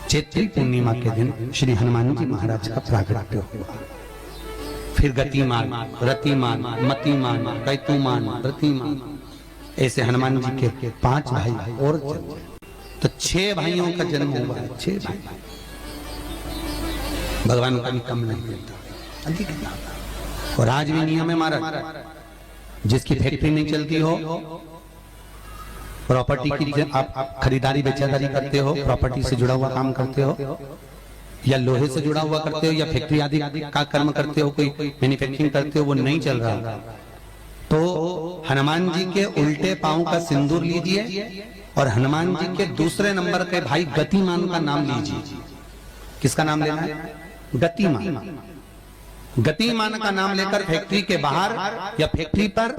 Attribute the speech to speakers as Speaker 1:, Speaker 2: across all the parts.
Speaker 1: चैत्री पूर्णिमा के दिन श्री हनुमान जी महाराज का प्रागट्य हुआ। फिर गतिमान, रतिमान, मतिमान, कैतुमान, रतिमान, ऐसे हनुमान जी के 5 भाई और जन्म, तो 6 भाइयों का जन्म हुआ। 6 भाई भगवान का भी कम नहीं होता, अधिक ना। और आज भी नियम है महाराज, जिसकी फैक्ट्री नहीं चलती हो, प्रॉपर्टी की आप खरीदारी बेचादारी करते हो, प्रॉपर्टी से जुड़ा हुआ काम करते हो, या लोहे से जुड़ा हुआ करते हो, या फैक्ट्री आदि का कर्म करते हो, कोई मैन्युफैक्चरिंग करते हो, वो नहीं चल रहा, तो हनुमान जी के उल्टे पांव का सिंदूर लीजिए और हनुमान जी के दूसरे नंबर के भाई गतिमान का नाम लीजिए। किसका नाम लेना है? गतिमान। गतिमान का नाम लेकर फैक्ट्री के बाहर या फैक्ट्री पर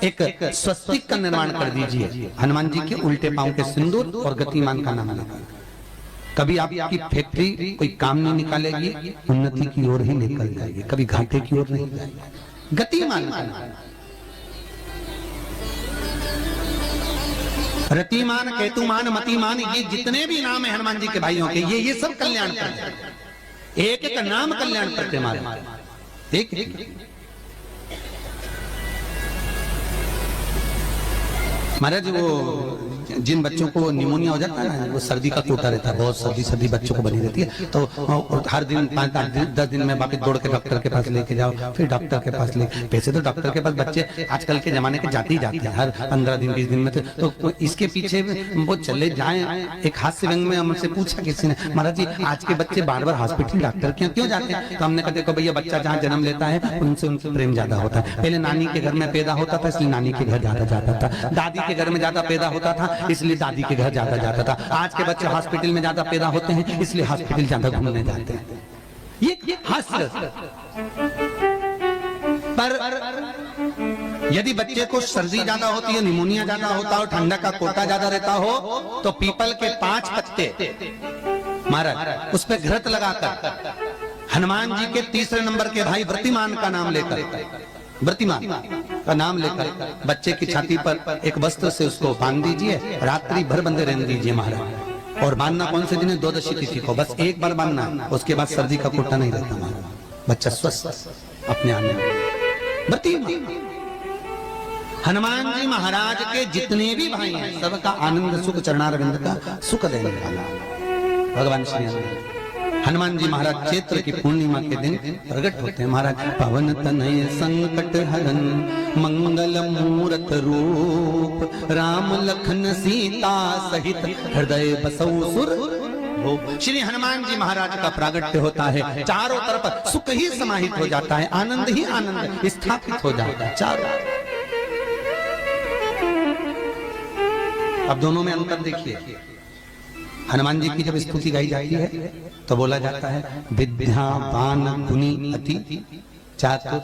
Speaker 1: एक स्वस्तिक का निर्माण कर दीजिए, हनुमान जी के उल्टे पांव के सिंदूर और गतिमान का नाम लेकर। कभी आपकी फैक्ट्री कोई काम नहीं निकालेगी, उन्नति की ओर ही निकल जाएगी, कभी घाटे की ओर नहीं जाएगी। गतिमान का नाम, रतिमान, केतुमान, मतिमान, ये जितने भी नाम है हनुमान जी के भाइयों के, ये सब कल्याण करते हैं। एक एक नाम कल्याण करते हमारे। एक महाराज, वो जिन बच्चों को निमोनिया हो जाता है ना, वो सर्दी का टूटा रहता है, बहुत सर्दी सर्दी बच्चों को बनी रहती है, तो हर दिन 5-10 दिन में वापस दौड़ के डॉक्टर के पास लेके जाओ, फिर डॉक्टर के पास ले। वैसे तो डॉक्टर के पास बच्चे आजकल के जमाने के जाते ही जाते हैं, हर 15 दिन 20 दिन में, तो इसके पीछे वो चले जाए। एक हास्य व्यंग में हमसे पूछा किसी ने, महाराज जी आज के बच्चे बार बार हॉस्पिटल डॉक्टर क्यों जाते हैं? तो हमने कहा देखो भैया, बच्चा जहाँ जन्म लेता है उनसे प्रेम ज्यादा होता है। पहले नानी के घर में पैदा होता था, इसलिए नानी के घर ज्यादा जाता था, दादी के घर में ज्यादा पैदा होता था, इसलिए दादी के घर ज्यादा जाता था। आज के बच्चे हॉस्पिटल में ज्यादा पैदा होते हैं, इसलिए हॉस्पिटल ज्यादा घूमने जाते हैं। ये हास्य। पर यदि बच्चे को सर्दी ज्यादा होती है, निमोनिया ज्यादा होता हो, ठंडा का कोटा ज्यादा रहता हो, तो पीपल के 5 पत्ते महाराज उस पर घृत लगाकर हनुमान जी के तीसरे नंबर के भाई व्रतिमान का नाम लेकर, व्रतिमान का नाम लेकर बच्चे की छाती पर एक वस्त्र से उसको बांध दीजिए, रात्रि भर बंधे रहने दीजिए महाराज। और बांधना कौन से दिन है? 12 तिथि को, बस एक बार बांधना, उसके बाद सर्दी का कोटा नहीं रहता महाराज, बच्चा स्वस्थ अपने आने। व्रतिमान हनुमान जी महाराज के जितने भी भाई हैं, सबका आनंद सुख चरणारविंद का सुख देने वाला भगवान श्री हनुमान जी महाराज चैत्र की पूर्णिमा के दिन प्रकट होते हैं महाराज। पवन तनय संकट हरन मंगल मूरत रूप, राम लखन सीता सहित हृदय बसौ सुर। श्री हनुमान जी महाराज का प्रागट्य होता है, चारों तरफ सुख ही समाहित हो जाता है, आनंद ही आनंद स्थापित हो जाता है चारों। अब दोनों में अंतर देखिए। हनुमान जी की जब स्तुति गाई जाती है तो बोला जाता है विद्यावान गुणी अति चातुर।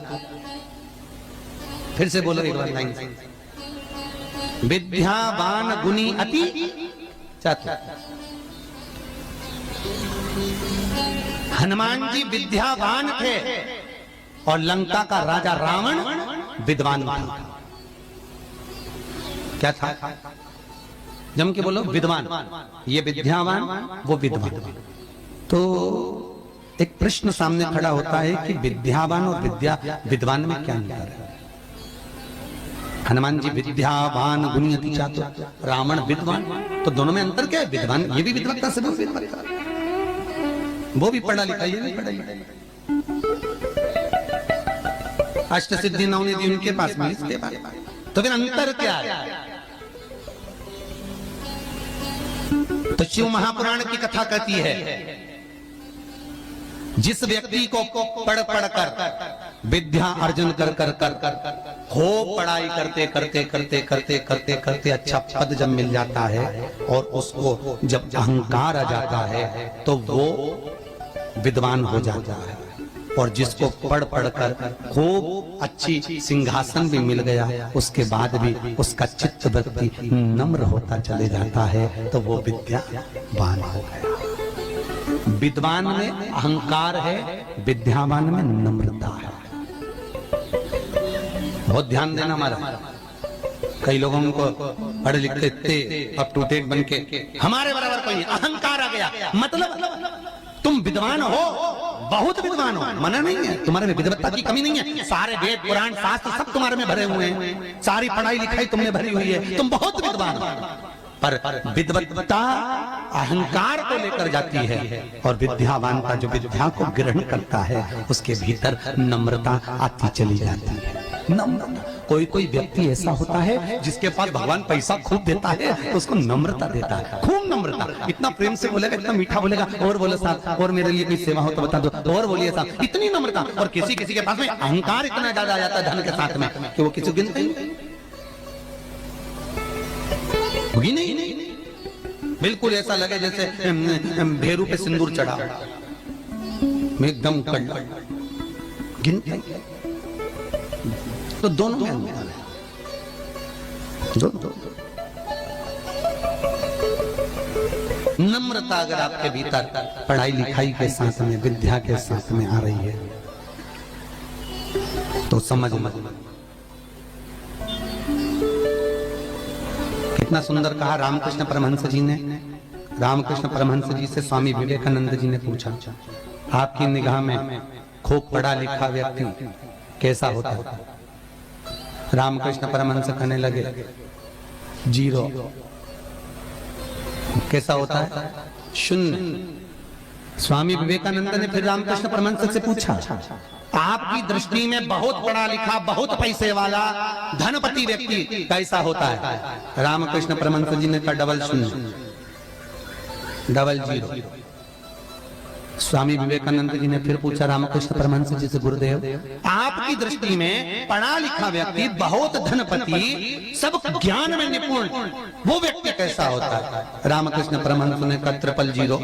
Speaker 1: फिर से बोलो एक बार लाइन, विद्यावान गुणी अति चातुर। हनुमान जी विद्यावान थे और लंका का राजा रावण विद्वान था। क्या था? जम के बोलो विद्वान, ये विद्यावान वो विद्वान। तो एक प्रश्न सामने खड़ा होता है कि विद्यावान और विद्वान में क्या अंतर है? हनुमान जी विद्यावान गुणी अति चातुर, रावण विद्वान, तो दोनों में अंतर क्या है? विद्वान ये भी विद्वत्ता से विद्वत्ता, वो भी पढ़ा लिखा, ये भी पढ़ा लिखा। अष्ट सिद्धि नवनिधि उनके पास में, इसके पास। तो फिर अंतर क्या है? तो शिव महापुराण की कथा कहती है, जिस व्यक्ति को पढ़ कर विद्या अर्जन कर हो पढ़ाई करते करते करते करते करते करते अच्छा पद जब मिल जाता है और उसको जब अहंकार आ जाता है तो वो विद्वान हो जाता है। और जिसको पढ़ कर खूब अच्छी सिंहासन भी मिल गया, उसके बाद भी उसका चित्त वृत्ति नम्र होता चले जाता है, तो वो विद्यावान हो गया। विद्वान में अहंकार है, विद्यावान में नम्रता है। बहुत ध्यान देना हमारा। कई लोगों को पढ़े लिखे थे अब टू डेट बन के हमारे बराबर कोई अहंकार आ गया। मतलब तुम विद्वान हो, बहुत विद्वान हो, मना नहीं है, तुम्हारे में विद्वत्ता की कमी नहीं है, सारे वेद पुराण शास्त्र सब तुम्हारे में भरे हुए हैं, सारी पढ़ाई लिखाई तुमने भरी हुई है, तुम बहुत विद्वान हो। पर विद्वत्ता अहंकार को लेकर जाती है और विद्यावान का जो विद्या को ग्रहण करता है उसके भीतर नम्रता आती चली जाती है। नम्रता, कोई कोई व्यक्ति ऐसा होता है जिसके पास भगवान पैसा खूब देता है तो उसको नम्रता देता है, खूब नम्रता, इतना प्रेम से बोलेगा, इतना मीठा बोलेगा, और बोलो साहब और मेरे लिए कोई सेवा हो तो बता दो, और बोलिए साहब, इतनी नम्रता। और किसी किसी के पास में अहंकार इतना ज्यादा आ जाता है धन के साथ में कि वो किसी गिनते ही होगी नहीं, बिल्कुल ऐसा लगे जैसे भेरू पे सिंदूर चढ़ा, एकदम गिनते तो दोनों में अंतर है। दो। नम्रता अगर आपके भीतर पढ़ाई लिखाई के साथ में विद्या के साथ में आ रही है तो समझ कितना सुंदर कहा रामकृष्ण परमहंस जी ने। रामकृष्ण परमहंस जी से स्वामी विवेकानंद जी ने पूछा, आपकी निगाह में खूब पढ़ा लिखा व्यक्ति कैसा होता है? रामकृष्ण परमहंस कहने लगे, जीरो। कैसा होता है? शून्य। स्वामी विवेकानंद ने फिर रामकृष्ण परमहंस से पूछा, आपकी दृष्टि में बहुत पढ़ा लिखा, बहुत पैसे वाला धनपति व्यक्ति कैसा होता है? रामकृष्ण परमहंस जी ने कहा, डबल शून्य, डबल जीरो। स्वामी विवेकानंद जी ने फिर पूछा रामकृष्ण परमहंस जी से, गुरुदेव आपकी दृष्टि में पढ़ा लिखा व्यक्ति, बहुत धनपति, सब ज्ञान में निपुण, वो व्यक्ति कैसा होता है? रामकृष्ण परमहंस ने कहा, ट्रिपल जीरो,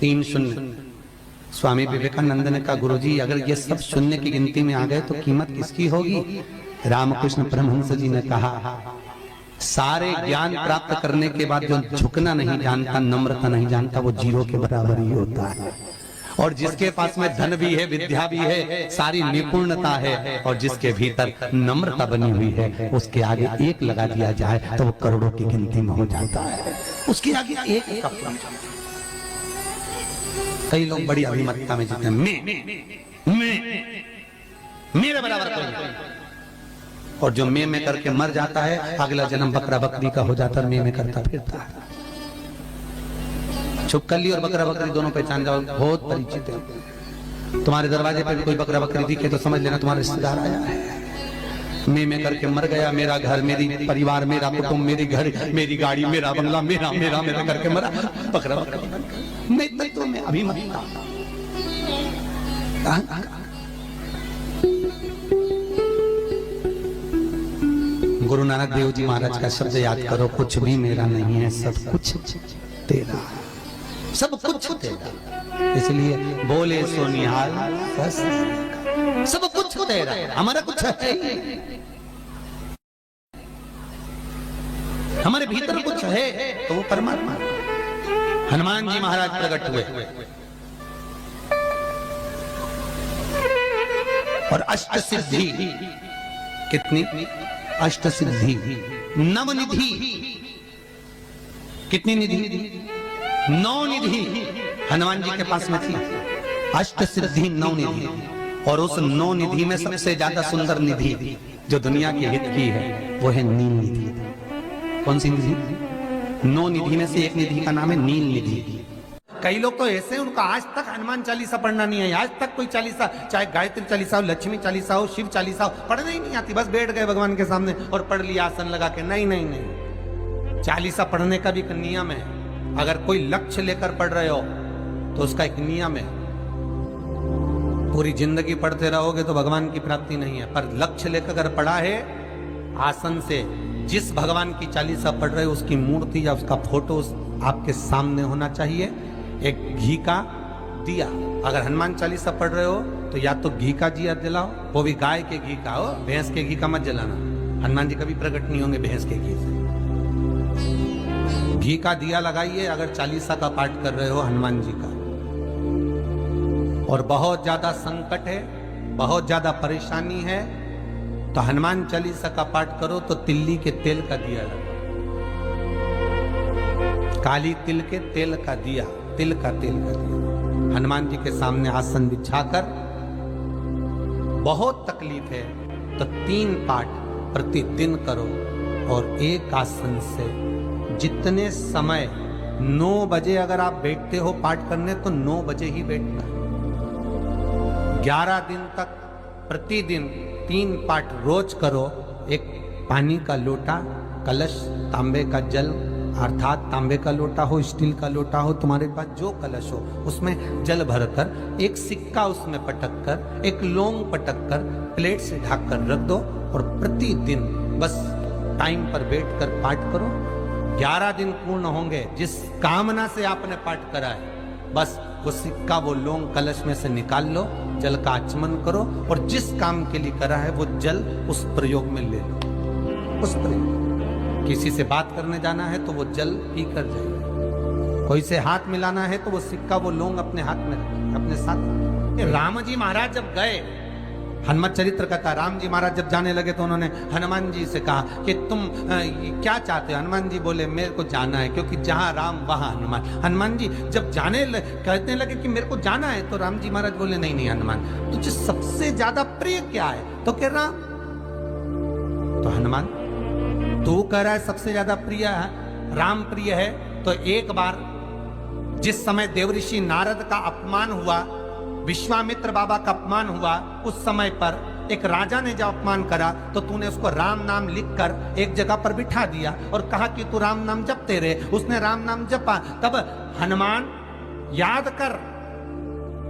Speaker 1: 3 शून्य। स्वामी विवेकानंद ने कहा, गुरुजी अगर ये सब शून्य की गिनती में आ गए तो कीमत किसकी होगी? रामकृष्ण परमहंस जी ने कहा, सारे ज्ञान प्राप्त करने के बाद जो झुकना नहीं जानता, नम्रता नहीं जानता, वो जीरो के बराबर ही होता है। और जिसके पास में धन भी है, विद्या भी है, सारी निपुणता है, और जिसके भीतर नम्रता बनी हुई है, उसके आगे एक लगा दिया जाए तो वो करोड़ों की गिनती में हो जाता है। उसके आगे एक का कई लोग बड़ी अभिमतता में जीते हैं, मैं मेरे बराबर कोई नहीं। और जो मैं करके मर जाता है, अगला जन्म बकरा बकरी का हो जाता है, मैं करता फिरता है। छुपकली और बकरा बकरी दोनों पहचान जाओ, बहुत परिचित है। तुम्हारे दरवाजे पे भी कोई बकरा बकरी दिखे तो समझ लेना तुम्हारा रिश्तेदार आया है। मैं करके मर गया, मेरा घर, मेरी परिवार, मेरा कुटुंब, मेरी घर, मेरी गाड़ी, मेरा बंगला, मेरा मेरा मेरा करके मरा, बकरा बकरा नहीं तो मैं अभिमतता। गुरु नानक देव जी महाराज का शब्द याद करो, कुछ भी मेरा नहीं है, सब कुछ तेरा, सब कुछ तेरा। इसलिए बोले सो निहाल, सब कुछ तेरा, हमारा कुछ है, हमारे भीतर कुछ है तो वो परमात्मा। हनुमान जी महाराज प्रकट हुए और अष्ट सिद्धि, कितनी? अष्ट सिद्धि, नवनिधि, कितनी निधि? 9 निधि हनुमान जी के पास में थी। अष्ट सिद्धि 9 निधि, और उस 9 निधि में सबसे ज्यादा सुंदर निधि जो दुनिया के हित की है वो है नील निधि। कौन सी निधि? 9 निधि में से एक निधि का नाम है नील निधि। कई लोग तो ऐसे, उनका आज तक हनुमान चालीसा पढ़ना नहीं है, आज तक कोई चालीसा, चाहे गायत्री चालीसा हो, लक्ष्मी चालीसा हो, शिव चालीसा हो, पढ़ना ही नहीं आती। बस बैठ गए भगवान के सामने और पढ़ लिया आसन लगा के। नहीं नहीं नहीं, चालीसा पढ़ने का भी एक नियम है। अगर कोई लक्ष्य लेकर पढ़ रहे हो तो उसका एक नियम है। पूरी जिंदगी पढ़ते रहोगे तो भगवान की प्राप्ति नहीं है, पर लक्ष्य लेकर अगर पढ़ा है, आसन से जिस भगवान की चालीसा पढ़ रहे हो उसकी मूर्ति या उसका फोटो आपके सामने होना चाहिए। एक घी का दिया, अगर हनुमान चालीसा पढ़ रहे हो तो या तो घी का दिया जलाओ, वो भी गाय के घी का हो, भैंस के घी का मत जलाना। हनुमान जी कभी प्रकट नहीं होंगे भैंस के घी से। घी का दिया लगाइए अगर चालीसा का पाठ कर रहे हो हनुमान जी का। और बहुत ज्यादा संकट है, बहुत ज्यादा परेशानी है, तो हनुमान चालीसा का पाठ करो तो तिल्ली के तेल का दिया लगा, काली तिल के तेल का दिया, तिल का तेल का दिया हनुमान जी के सामने आसन बिछाकर, बहुत तकलीफ है तो 3 पाठ प्रतिदिन करो और एक आसन से जितने समय 9 बजे अगर आप बैठते हो पाठ करने तो 9 बजे ही बैठना है। 11 दिन तक प्रतिदिन 3 पाठ रोज करो। एक पानी का लोटा, कलश, तांबे का जल अर्थात तांबे का लोटा हो, स्टील का लोटा हो, तुम्हारे पास जो कलश हो उसमें जल भरकर, एक सिक्का उसमें पटक कर, एक लौंग पटक कर प्लेट से ढक कर रख दो और प्रतिदिन बस टाइम पर बैठकर पाठ करो। 11 दिन पूर्ण होंगे, जिस कामना से आपने पाठ करा है बस वो सिक्का, वो लौंग कलश में से निकाल लो, जल का आचमन करो और जिस काम के लिए करा है वो जल उस प्रयोग में ले लो। उस प्रयोग, किसी से बात करने जाना है तो वो जल पी कर जाइए, कोई से हाथ मिलाना है तो वो सिक्का, वो लौंग अपने हाथ में रखिए, अपने साथ। राम जी महाराज जब गए, हनुमत चरित्र कहता है, राम जी महाराज जब जाने लगे तो उन्होंने हनुमान जी से कहा कि तुम क्या चाहते हो? हनुमान जी बोले मेरे को जाना है, क्योंकि जहां राम वहां हनुमान। हनुमान जी जब कहने लगे कि मेरे को जाना है तो राम जी महाराज बोले नहीं नहीं हनुमान, तुझे सबसे ज्यादा प्रिय क्या है? तो कह राम। तो हनुमान तू कह रहा है सबसे ज्यादा प्रिय है राम प्रिय है, तो एक बार जिस समय देवऋषि नारद का अपमान हुआ, विश्वामित्र बाबा का अपमान हुआ, उस समय पर एक राजा ने जब अपमान करा तो तूने उसको राम नाम लिखकर एक जगह पर बिठा दिया और कहा कि तू राम नाम जपते रहे। उसने राम नाम जपा। तब हनुमान याद कर,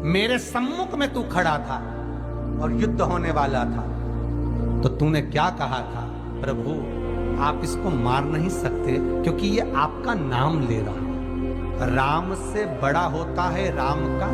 Speaker 1: मेरे सम्मुख में तू खड़ा था और युद्ध होने वाला था, तो तूने क्या कहा था? प्रभु आप इसको मार नहीं सकते क्योंकि ये आपका नाम ले रहा है। राम से बड़ा होता है राम का